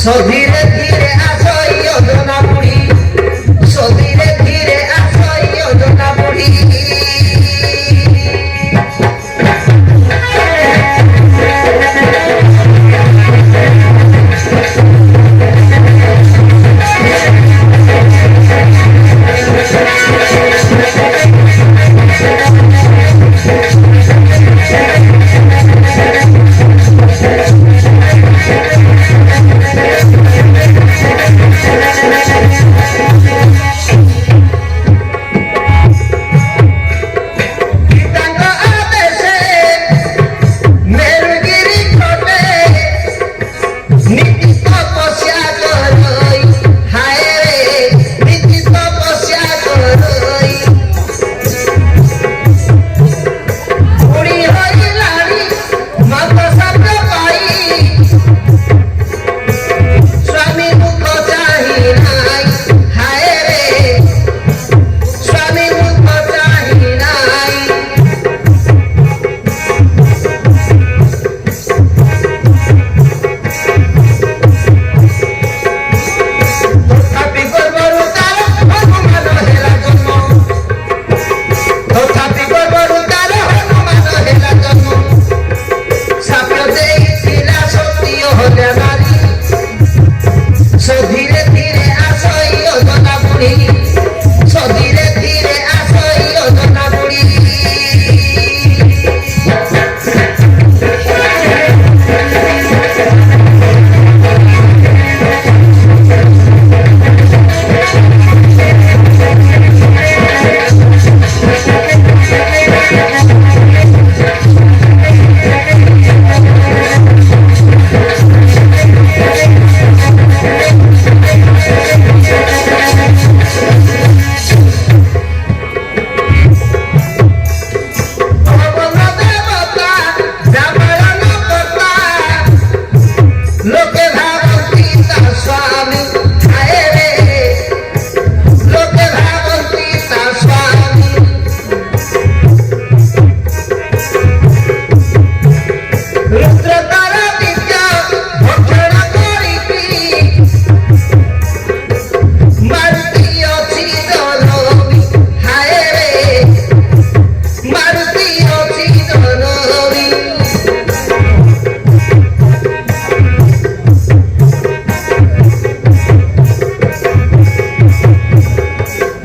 सो धीरे धीरे आसो योजना बुढ़ी सो धीरे धीरे आसो योजना बुढ़ी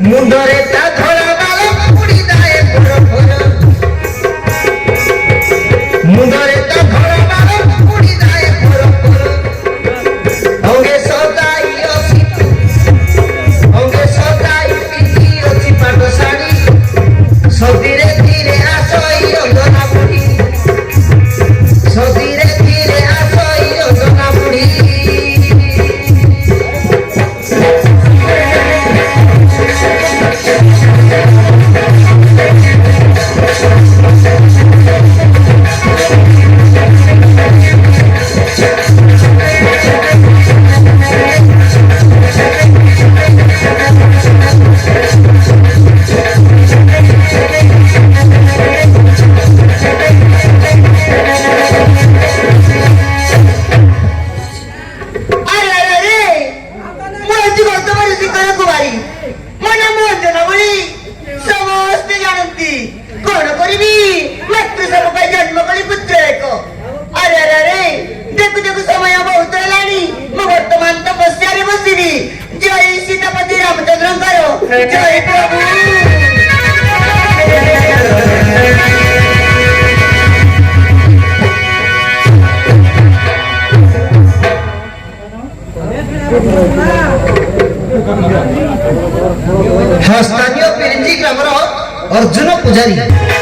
मुंडरे ता धोला बाला पुड़ी दाए पुरो पुरो मुंडरे ता धोला बाला पुड़ी दाए पुरो पुरो होंगे सदाई पिटी ओसी पाटो साड़ी सो धीरे धीरे आसो योजना बुढ़ी सो धीरे धीरे आसो योजना बुढ़ी जय सीतापति रामचंद्र करो जय प्रभु स्थानीय पिरिंजी ग्रामर अर्जुन पूजारी।